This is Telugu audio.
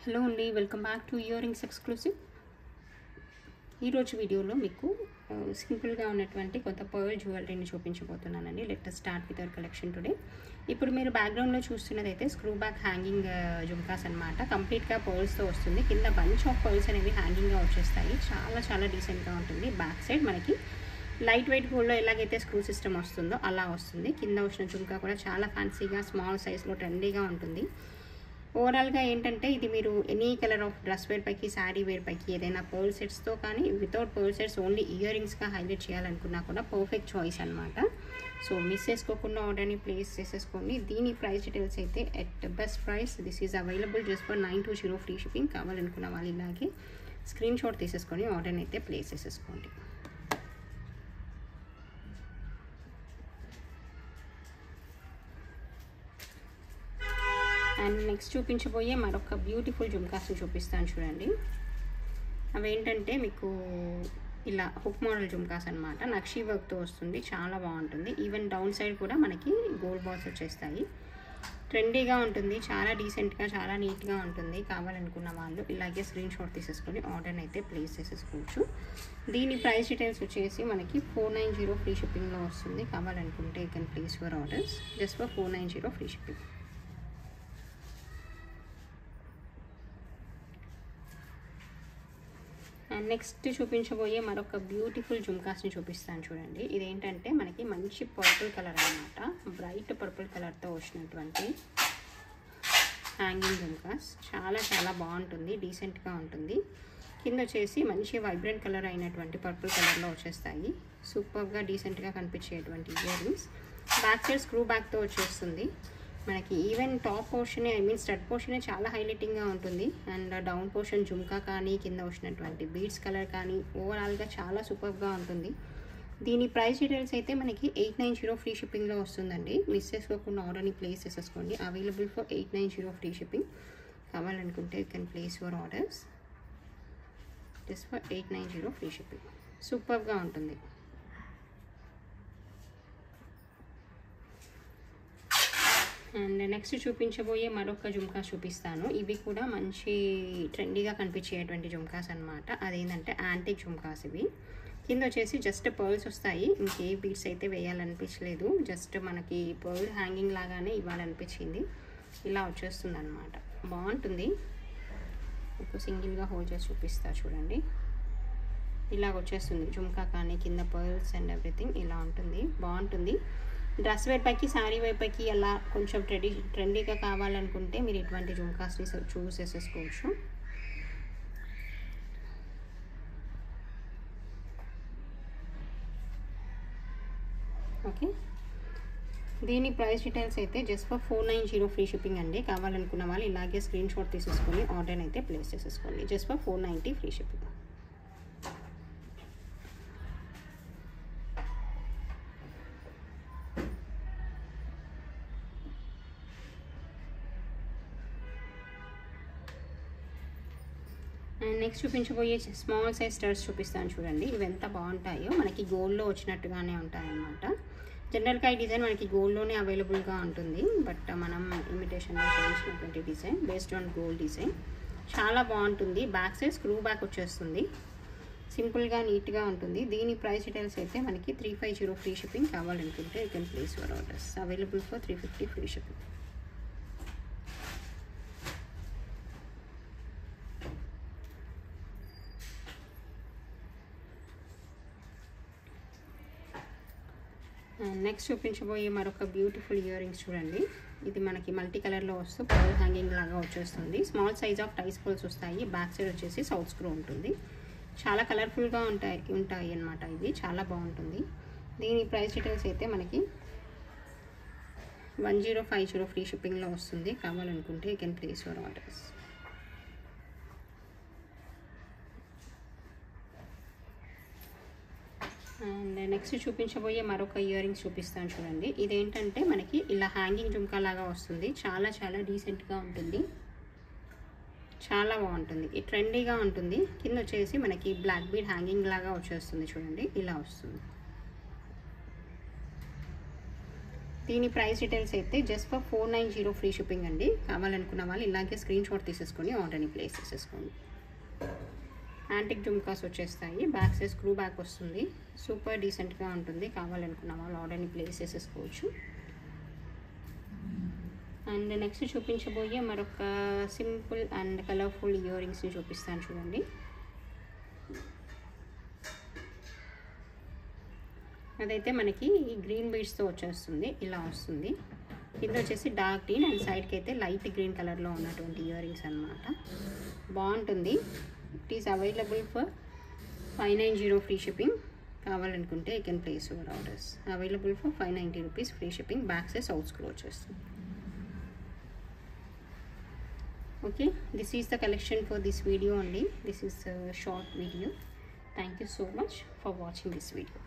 హలో అండి, welcome back to ear rings exclusive. ఈరోజు వీడియోలో మీకు సింపుల్గా ఉన్నటువంటి కొత్త పర్ల్ జ్యువెలరీని చూపించబోతున్నానండి. Let us start with our collection today. ఇప్పుడు మీరు బ్యాక్గ్రౌండ్లో చూస్తున్నదైతే స్క్రూ బ్యాక్ హ్యాంగింగ్ జుమ్కాస్ అనమాట. కంప్లీట్గా పర్ల్స్తో వస్తుంది. కింద బంచ్ ఆఫ్ పర్ల్స్ అనేవి హ్యాంగింగ్గా వచ్చేస్తాయి. చాలా డీసెంట్గా ఉంటుంది. బ్యాక్ సైడ్ మనకి లైట్ వెయిట్ గోల్డ్లో ఎలాగైతే స్క్రూ సిస్టమ్ వస్తుందో అలా వస్తుంది. కింద వచ్చిన జుమ్కా కూడా చాలా ఫ్యాన్సీగా స్మాల్ సైజ్లో ట్రెండీగా ఉంటుంది. ఓవరాల్గా ఏంటంటే ఇది మీరు any colour of dress wear పైకి, శారీ వేర్ పైకి, ఏదైనా పర్ల్ సెట్స్తో కానీ without pearl sets only ear రింగ్స్గా హైలైట్ చేయాలనుకున్నా కూడా పర్ఫెక్ట్ చాయిస్ అనమాట. సో మిస్ చేసుకోకుండా ఆర్డర్ని ప్లేస్ చేసేసుకోండి. దీని ప్రైస్ డీటెయిల్స్ అయితే at best price this is available just for 920 free shipping. కావాలనుకున్న వాళ్ళు ఇలాగే స్క్రీన్ షాట్ తీసేసుకొని ఆర్డర్ని అయితే ప్లేస్ చేసేసుకోండి. అండ్ నెక్స్ట్ చూపించబోయే మరొక బ్యూటిఫుల్ జుమ్కాస్ని చూపిస్తాను చూడండి. అవి ఏంటంటే మీకు ఇలా హుక్ మోడల్ జుమ్కాస్ అనమాట. నక్షీ వర్క్తో వస్తుంది. చాలా బాగుంటుంది. ఈవెన్ డౌన్ సైడ్ కూడా మనకి గోల్డ్ బాల్స్ వచ్చేస్తాయి. ట్రెండీగా ఉంటుంది. చాలా డీసెంట్గా, చాలా నీట్గా ఉంటుంది. కావాలనుకున్న వాళ్ళు ఇలాగే స్క్రీన్ షాట్ తీసేసుకొని ఆర్డర్ని అయితే ప్లేస్ చేసేసుకోవచ్చు. దీని ప్రైస్ డీటెయిల్స్ వచ్చేసి మనకి 490 ఫ్రీ షిప్పింగ్లో వస్తుంది. కావాలనుకుంటే you can place your orders just for 490 free shipping. And next చూపించబోయే మరొక బ్యూటిఫుల్ జుమ్కాస్ని చూపిస్తాను చూడండి. ఇదేంటంటే మనకి మంచి పర్పుల్ కలర్ అనమాట. బ్రైట్ పర్పుల్ కలర్తో వచ్చినటువంటి హ్యాంగింగ్ జుమ్కాస్. చాలా బాగుంటుంది. డీసెంట్గా ఉంటుంది. కింద వచ్చేసి మంచి వైబ్రెంట్ కలర్ అయినటువంటి పర్పుల్ కలర్లో వచ్చేస్తాయి. సూపర్గా డీసెంట్గా కనిపించేటువంటి ear rings. Back side screw బ్యాక్తో వచ్చేస్తుంది. మనకి ఈవెన్ టాప్ పోర్షనే స్టడ్ పోర్షనే చాలా హైలైటింగ్గా ఉంటుంది. అండ్ డౌన్ పోర్షన్ జుమ్కా కానీ, కింద వచ్చినటువంటి బీడ్స్ కలర్ కానీ ఓవరాల్గా చాలా సూపర్గా ఉంటుంది. దీని ప్రైస్ డీటెయిల్స్ అయితే మనకి 890 ఫ్రీ షిప్పింగ్లో వస్తుందండి. మిస్ చేసుకోకుండా ఆర్డర్ని ప్లేస్ చేసేసుకోండి. Available for 890 free shipping. కావాలనుకుంటే you can place your orders just for 890 free shipping. సూపర్గా ఉంటుంది. అండ్ నెక్స్ట్ చూపించబోయే మరొక జుమ్కాస్ చూపిస్తాను. ఇవి కూడా మంచి ట్రెండీగా కనిపించేటువంటి జుమ్కాస్ అనమాట. అదేంటంటే యాంటిక్ జుమ్కాస్ ఇవి. కింద వచ్చేసి జస్ట్ పర్ల్స్ వస్తాయి. ఇంకే బీడ్స్ అయితే వేయాలనిపించలేదు. జస్ట్ మనకి పర్ల్ హ్యాంగింగ్ లాగానే ఇవ్వాలనిపించింది. ఇలా వచ్చేస్తుంది అనమాట. బాగుంటుంది. మీకు సింగిల్గా హోల్డ్ చేసి చూపిస్తా చూడండి. ఇలాగ వచ్చేస్తుంది జుమ్కా కానీ, కింద పర్ల్స్ అండ్ ఎవ్రీథింగ్ ఇలా ఉంటుంది. బాగుంటుంది. డ్రెస్ వేర్ పైకి, శారీ వేర్ పైకి అలా కొంచెం ట్రెండీగా కావాలనుకుంటే మీరు ఇటువంటి జుమ్కాస్ని చూస్ చేసేసుకోవచ్చు. ఓకే, దీని ప్రైస్ డీటెయిల్స్ అయితే జస్ట్ ఫర్ 490 ఫ్రీ షిప్పింగ్ అండి. కావాలనుకున్న వాళ్ళు ఇలాగే స్క్రీన్ షాట్ తీసేసుకొని ఆర్డర్ని అయితే ప్లేస్ చేసేసుకోండి just for 490 free shipping. And next చూపించబోయే స్మాల్ సైజ్ స్టడ్స్ చూపిస్తాను చూడండి. ఇవి ఎంత బాగుంటాయో. మనకి గోల్డ్లో వచ్చినట్టుగానే ఉంటాయన్నమాట. జనరల్గా ఈ డిజైన్ మనకి గోల్డ్లోనే అవైలబుల్గా ఉంటుంది. బట్ మనం ఇమిటేషన్లో చేయించినటువంటి design based on gold design. చాలా బాగుంటుంది. బ్యాక్ సైడ్ స్క్రూ బ్యాక్ వచ్చేస్తుంది. సింపుల్గా నీట్గా ఉంటుంది. దీని ప్రైస్ డీటెయిల్స్ అయితే మనకి 350 ఫ్రీ షిప్పింగ్. కావాలనుకుంటే you can place your orders available for 350 free shipping. Next చూపించబోయే మరొక బ్యూటిఫుల్ ఇయర్ రింగ్స్ చూడండి. ఇది మనకి మల్టీ కలర్లో వస్తూ పర్ల్ హ్యాంగింగ్ లాగా వచ్చేస్తుంది. Small size of ties pearls వస్తాయి. బ్యాక్ సైడ్ వచ్చేసి సౌత్ స్క్రూ ఉంటుంది. చాలా కలర్ఫుల్గా ఉంటాయి అన్నమాట. ఇది చాలా బాగుంటుంది. దీని ప్రైస్ డీటెయిల్స్ అయితే మనకి 1050 ఫ్రీ షిప్పింగ్లో వస్తుంది. కావాలనుకుంటే you can place your orders. And next చూపించబోయే మరొక ఇయర్ రింగ్స్ చూపిస్తాను చూడండి. ఇదేంటంటే మనకి ఇలా హ్యాంగింగ్ జుమ్కా లాగా వస్తుంది. చాలా డీసెంట్గా ఉంటుంది. చాలా బాగుంటుంది. ఈ ట్రెండీగా ఉంటుంది. కింద వచ్చేసి మనకి బ్లాక్ బీడ్ హ్యాంగింగ్ లాగా వచ్చేస్తుంది చూడండి. ఇలా వస్తుంది. దీని ప్రైస్ డీటెయిల్స్ అయితే జస్ట్ ఫర్ 490 ఫ్రీ షిప్పింగ్ అండి. కావాలనుకున్న వాళ్ళు ఇలాగే స్క్రీన్ షాట్ తీసేసుకొని ఆర్డర్ని ప్లేస్ చేసేసుకోండి. యాంటిక్ జుమ్కాస్ వచ్చేస్తాయి. బ్యాక్ సైడ్ స్క్రూ బ్యాక్ వస్తుంది. సూపర్ డీసెంట్గా ఉంటుంది. కావాలనుకున్న వాళ్ళు ఆర్డర్ని ప్లేస్ చేసేసుకోవచ్చు. అండ్ నెక్స్ట్ చూపించబోయే మరొక సింపుల్ అండ్ కలర్ఫుల్ ఇయర్ రింగ్స్ని చూపిస్తాను చూడండి. అదైతే మనకి ఈ గ్రీన్ బీడ్స్తో వచ్చేస్తుంది. ఇలా వస్తుంది. ఇది వచ్చేసి డార్క్ గ్రీన్ అండ్ సైడ్కి అయితే లైట్ గ్రీన్ కలర్లో ఉన్నటువంటి ఇయర్ రింగ్స్ అనమాట. బాగుంటుంది. It is available for 590 free shipping. కావాలనుకుంటే you can place your orders. Available for 590 rupees free shipping. Back side south screw వచ్చేస్తుంది. Okay, this is the collection for this video only. This is a short video. Thank you so much for watching this video.